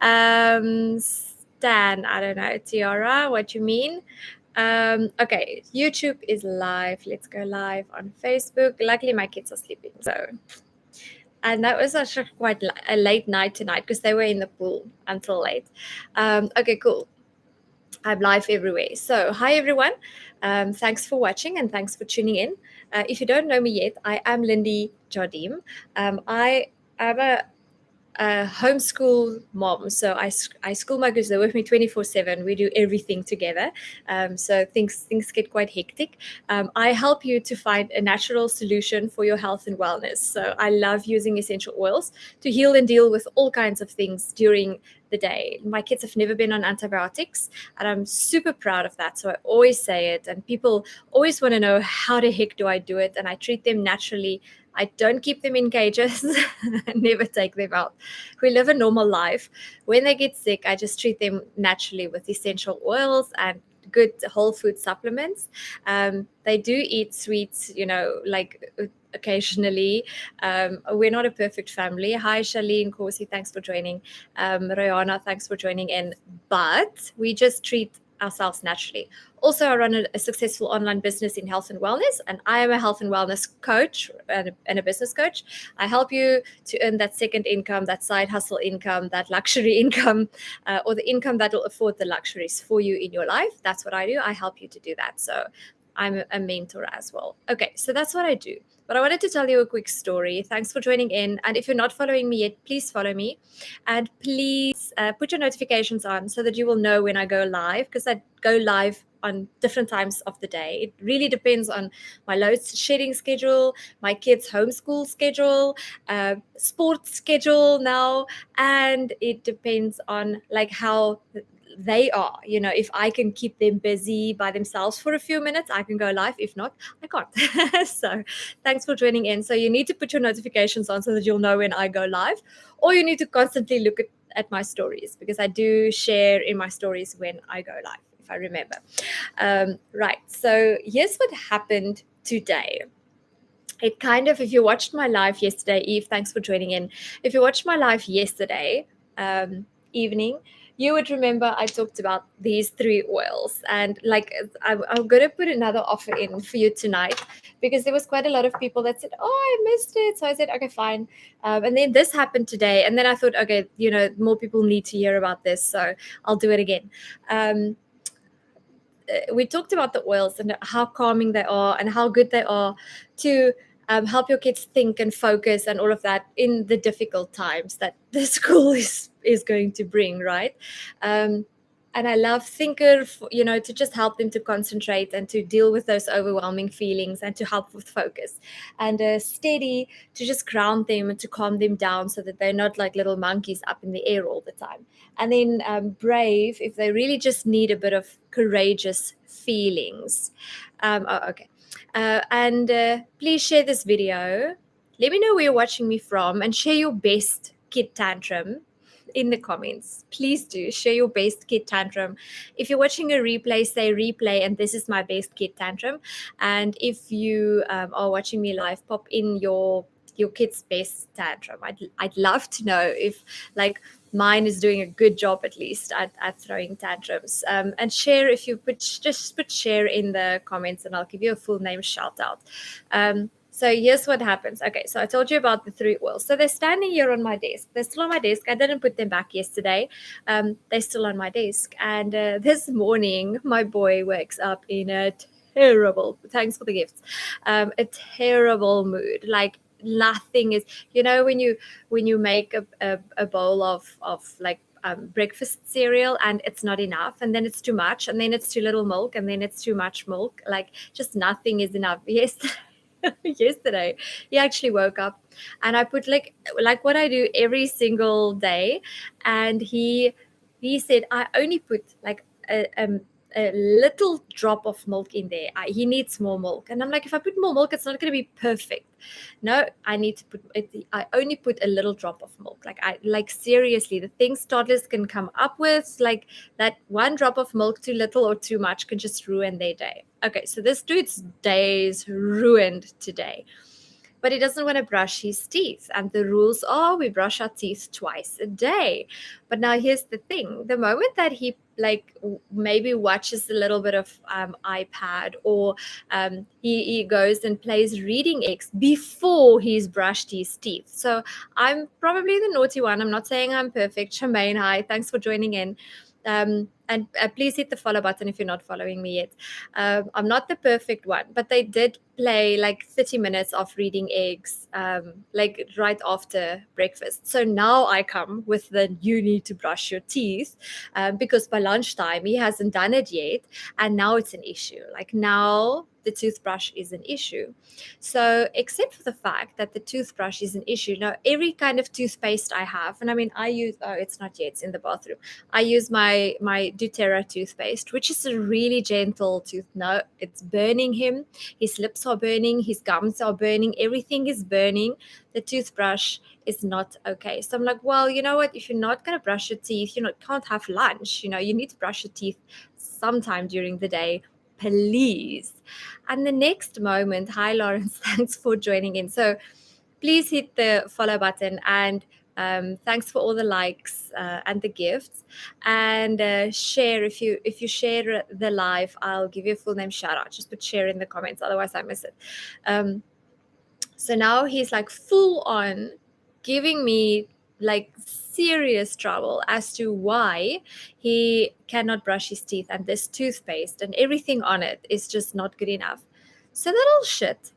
Stan, I don't know. Tiara, what you mean? Okay, YouTube is live. Let's go live on Facebook. Luckily, my kids are sleeping. And that was actually quite a late night tonight because they were in the pool until late. Okay, cool. I'm live everywhere. So, hi everyone. Thanks for watching and thanks for tuning in. If you don't know me yet, I am Lindy Jardim. I am a homeschool mom. So I school my kids. They're with me 24/7. We do everything together. So things get quite hectic. I help you to find a natural solution for your health and wellness. So I love using essential oils to heal and deal with all kinds of things during the day. My kids have never been on antibiotics, and I'm super proud of that. So I always say it, and people always want to know how the heck do I do it, and I treat them naturally. I don't keep them in cages. I never take them out. We live a normal life. When they get sick, I just treat them naturally with essential oils and good whole food supplements. They do eat sweets, like occasionally. We're not a perfect family. Hi, Charlene, Corsi, thanks for joining. Rihanna, thanks for joining in. But we just treat ourselves naturally. Also, I run a successful online business in health and wellness, and I am a health and wellness coach and a business coach. I help you to earn that second income, that side hustle income, that luxury income, or the income that will afford the luxuries for you in your life. That's what I do. I help you to do that. So I'm a mentor as well. Okay, so that's what I do. But I wanted to tell you a quick story. Thanks for joining in. And if you're not following me yet, please follow me. And please put your notifications on so that you will know when I go live, because I go live on different times of the day. It really depends on my load shedding schedule, my kids' homeschool schedule, sports schedule now, and it depends on like how they are, if I can keep them busy by themselves for a few minutes, I can go live. If not, I can't. So thanks for joining in. So you need to put your notifications on so that you'll know when I go live, or you need to constantly look at my stories, because I do share in my stories when I go live, if I remember. Right, so here's what happened today. It kind of, if you watched my live yesterday, Eve, thanks for joining in. If you watched my live yesterday evening, you would remember I talked about these 3 oils, and like I'm going to put another offer in for you tonight, because there was quite a lot of people that said, oh, I missed it. So I said, okay, fine. And then this happened today, and then I thought, okay, more people need to hear about this, so I'll do it again. We talked about the oils and how calming they are and how good they are to help your kids think and focus and all of that in the difficult times that the school is going to bring, right? And I love Thinker, to just help them to concentrate and to deal with those overwhelming feelings and to help with focus. And Steady, to just ground them and to calm them down so that they're not like little monkeys up in the air all the time. And then Brave, if they really just need a bit of courageous feelings. Okay. And please share this video. Let me know where you're watching me from, and share your best kid tantrum in the comments. Please do share your best kid tantrum. If you're watching a replay, say replay and this is my best kid tantrum. And if you are watching me live, pop in your kid's best tantrum. I'd love to know if like mine is doing a good job at least at throwing tantrums. And share, if you just put share in the comments, and I'll give you a full name shout out. So here's what happens. Okay, so I told you about the 3 oils. So they're standing here on my desk. They're still on my desk. I didn't put them back yesterday. They're still on my desk. And this morning, my boy wakes up in a terrible, thanks for the gifts, a terrible mood. Like nothing is, when you make a bowl of like breakfast cereal and it's not enough, and then it's too much, and then it's too little milk, and then it's too much milk, like just nothing is enough. Yesterday he actually woke up, and I put like what I do every single day, and he said I only put like a little drop of milk in there. He needs more milk. And I'm like, if I put more milk, it's not going to be perfect. No, I need to put it. I only put a little drop of milk. Like seriously, the things toddlers can come up with, like that one drop of milk too little or too much can just ruin their day. Okay, so this dude's day is ruined today. but he doesn't want to brush his teeth. And the rules are we brush our teeth twice a day. But now here's the thing: the moment that he maybe watches a little bit of iPad, or he goes and plays reading eggs before he's brushed his teeth. So I'm probably the naughty one. I'm not saying I'm perfect. Charmaine, hi, thanks for joining in. And please hit the follow button if you're not following me yet. I'm not the perfect one, but they did play like 30 minutes of reading eggs, like right after breakfast. So now I come with the you need to brush your teeth, because by lunchtime he hasn't done it yet, and now it's an issue. Like now the toothbrush is an issue. So except for the fact that the toothbrush is an issue, now every kind of toothpaste I have, and I mean I use, oh, it's not yet, it's in the bathroom. I use my doTERRA toothpaste, which is a really gentle tooth. No, it's burning him. His lips are burning, his gums are burning, everything is burning. The toothbrush is not okay. So I'm like, well, you know what? If you're not going to brush your teeth, can't have lunch. You need to brush your teeth sometime during the day, please. And the next moment, hi, Lawrence, thanks for joining in. So please hit the follow button, and thanks for all the likes and the gifts, and share. If you share the live, I'll give you a full name shout out. Just put share in the comments, otherwise I miss it. So now he's like full on giving me like serious trouble as to why he cannot brush his teeth, and this toothpaste and everything on it is just not good enough. So that all shit,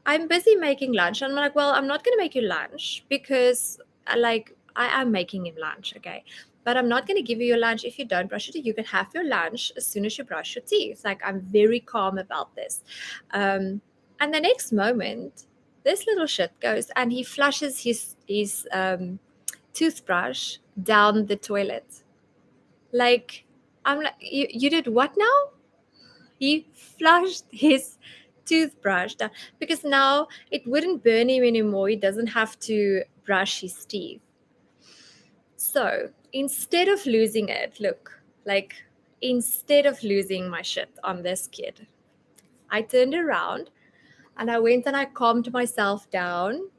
I'm busy making lunch. I'm like, well, I'm not going to make you lunch because I am making him lunch, okay? But I'm not going to give you your lunch if you don't brush your teeth. You can have your lunch as soon as you brush your teeth. Like, I'm very calm about this. And the next moment, this little shit goes and he flushes his toothbrush down the toilet. Like, I'm like, you did what now? He flushed his toothbrush down because now it wouldn't burn him anymore. He doesn't have to brush his teeth. So instead of losing it, look, like instead of losing my shit on this kid, I turned around and I went and I calmed myself down.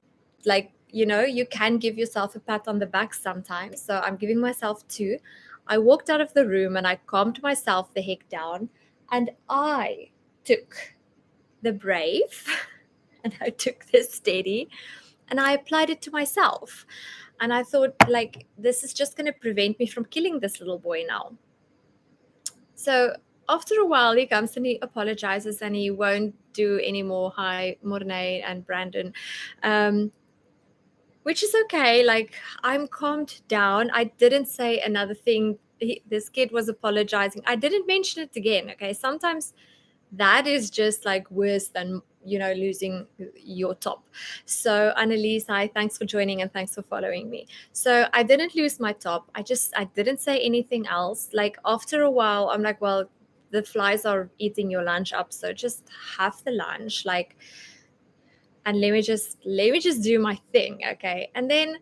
Like, you can give yourself a pat on the back sometimes. So I'm giving myself two. I walked out of the room and I calmed myself the heck down. And I took the Brave and I took the Steady and I applied it to myself. And I thought, like, this is just going to prevent me from killing this little boy now. So after a while, he comes and he apologizes and he won't do any more. Hi, Mornay and Brandon. Which is okay. Like, I'm calmed down. I didn't say another thing. This kid was apologizing. I didn't mention it again. Okay. Sometimes that is just like worse than, losing your top. So Annalise, hi, thanks for joining and thanks for following me. So I didn't lose my top. I didn't say anything else. Like after a while, I'm like, well, the flies are eating your lunch up. So just have the lunch. Like, and let me just do my thing, okay? And then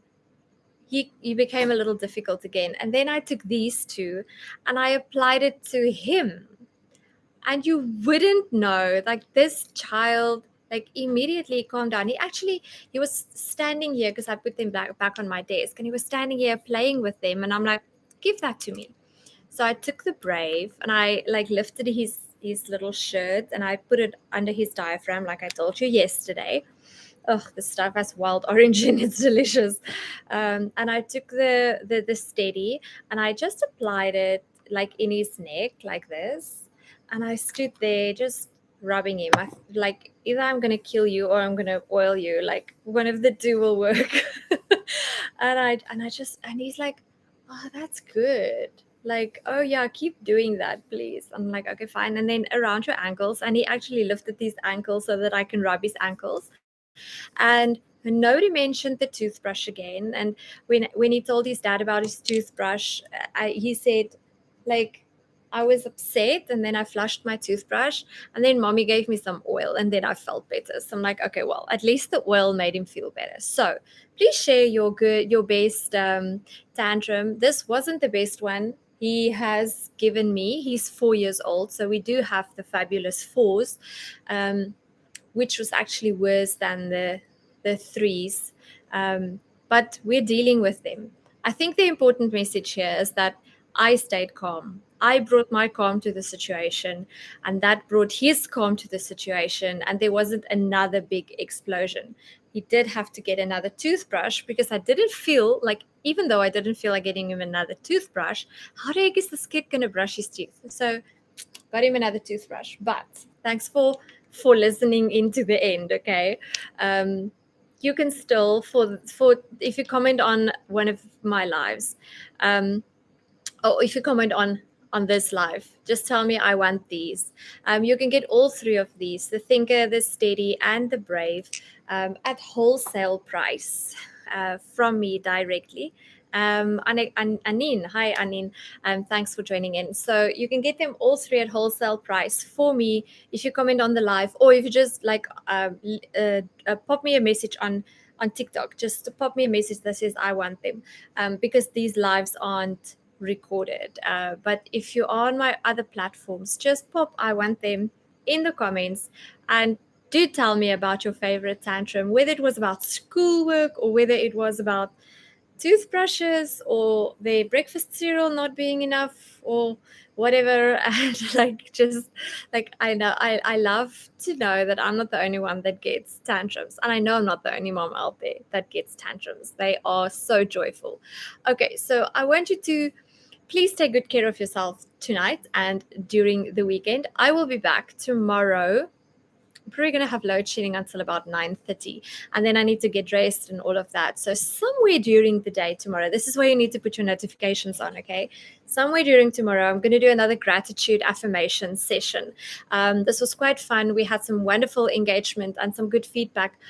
he became a little difficult again, and then I took these two and I applied it to him, and you wouldn't know, like this child like immediately calmed down. He was standing here because I put them back on my desk, and he was standing here playing with them, and I'm like, give that to me. So I took the Brave and I like lifted his little shirt and I put it under his diaphragm like I told you yesterday. Oh, the stuff has wild orange and it's delicious. And I took the Steady and I just applied it like in his neck like this. And I stood there just rubbing him. Like either I'm going to kill you or I'm going to oil you. Like one of the two will work. and he's like, oh, that's good. Like, oh yeah, keep doing that, please. I'm like, okay, fine. And then around your ankles. And he actually lifted these ankles so that I can rub his ankles. And nobody mentioned the toothbrush again. And when he told his dad about his toothbrush, he said, like, I was upset and then I flushed my toothbrush and then mommy gave me some oil and then I felt better. So I'm like, okay, well, at least the oil made him feel better. So please share your best tantrum. This wasn't the best one he has given me. He's 4 years old. So we do have the fabulous fours. which was actually worse than the threes. But we're dealing with them. I think the important message here is that I stayed calm. I brought my calm to the situation, and that brought his calm to the situation, and there wasn't another big explosion. He did have to get another toothbrush because I didn't feel like, even though I didn't feel like getting him another toothbrush, how the heck is this kid going to brush his teeth? So got him another toothbrush. But thanks for listening into the end. Okay. You can still, for if you comment on one of my lives, or if you comment on this live, just tell me I want these. You can get all three of these, the thinker, the steady, and the brave, at wholesale price, from me directly. Anin, hi Anin, thanks for joining in. So you can get them all three at wholesale price for me if you comment on the live, or if you just like pop me a message on TikTok. Just pop me a message that says I want them, because these lives aren't recorded. But if you are on my other platforms, just pop I want them in the comments, and do tell me about your favorite tantrum, whether it was about schoolwork or whether it was about toothbrushes or their breakfast cereal not being enough or whatever. And like, just like, I know I love to know that I'm not the only one that gets tantrums, and I know I'm not the only mom out there that gets tantrums. They are so joyful. Okay, so I want you to please take good care of yourself tonight and during the weekend. I will be back tomorrow. I'm probably going to have load shedding until about 9:30, and then I need to get dressed and all of that. So somewhere during the day tomorrow, this is where you need to put your notifications on, okay? Somewhere during tomorrow, I'm going to do another gratitude affirmation session. This was quite fun. We had some wonderful engagement and some good feedback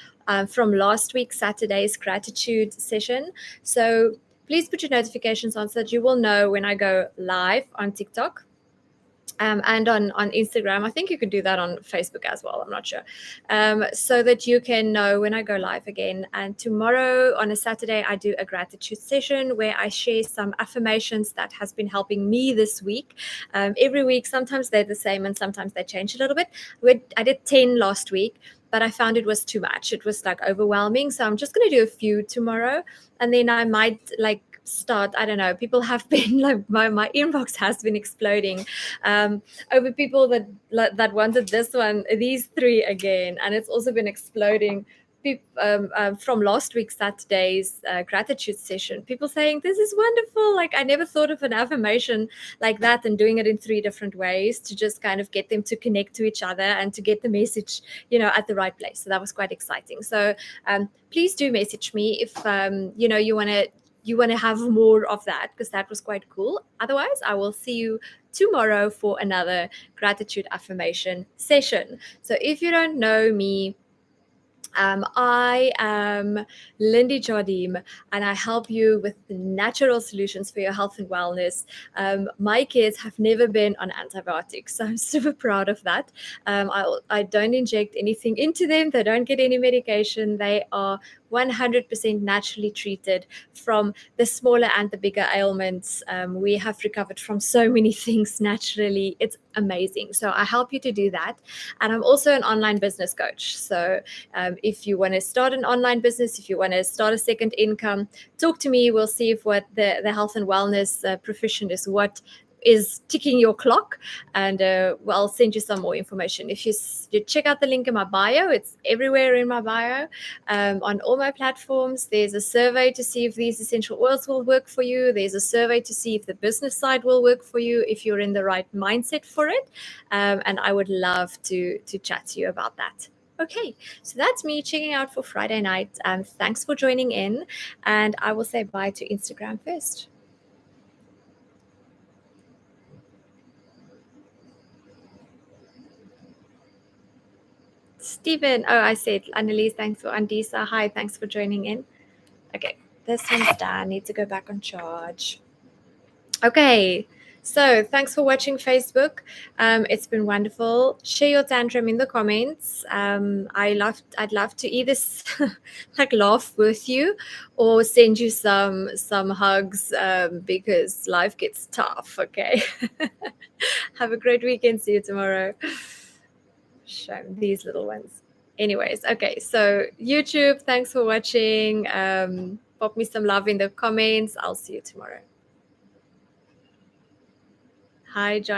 from last week, Saturday's gratitude session. So please put your notifications on so that you will know when I go live on TikTok. And on Instagram. I think you could do that on Facebook as well. I'm not sure. So that you can know when I go live again. And tomorrow on a Saturday, I do a gratitude session where I share some affirmations that has been helping me this week. Every week, sometimes they're the same and sometimes they change a little bit. I did 10 last week, but I found it was too much. It was like overwhelming. So I'm just going to do a few tomorrow, and then I might like start, I don't know, people have been like, my inbox has been exploding over people that wanted these three again, and it's also been exploding from last week's Saturday's gratitude session. People saying this is wonderful, like I never thought of an affirmation like that, and doing it in three different ways to just kind of get them to connect to each other and to get the message, at the right place. So that was quite exciting. So please do message me if you want to have more of that, because that was quite cool. Otherwise, I will see you tomorrow for another gratitude affirmation session. So if you don't know me, I am Lindy Jardim, and I help you with natural solutions for your health and wellness. My kids have never been on antibiotics, so I'm super proud of that. I don't inject anything into them. They don't get any medication. They are 100% naturally treated from the smaller and the bigger ailments. We have recovered from so many things naturally. It's amazing. So I help you to do that. And I'm also an online business coach. So if you want to start an online business, if you want to start a second income, talk to me. We'll see if what the health and wellness profession is, what is ticking your clock, and I'll send you some more information. If you check out the link in my bio, it's everywhere in my bio, on all my platforms. There's a survey to see if these essential oils will work for you. There's a survey to see if the business side will work for you, if you're in the right mindset for it, and I would love to chat to you about that. Okay, so that's me checking out for Friday night. Thanks for joining in, and I will say bye to Instagram first. Stephen, oh, I said Annalise, thanks for Andisa. Hi, thanks for joining in. Okay, this one's done. Need to go back on charge. Okay, so thanks for watching Facebook. It's been wonderful. Share your tantrum in the comments. I'd love to either like laugh with you or send you some hugs, because life gets tough. Okay, have a great weekend. See you tomorrow. Show these little ones. Anyways, okay, so YouTube, thanks for watching. Pop me some love in the comments. I'll see you tomorrow. Hi, John.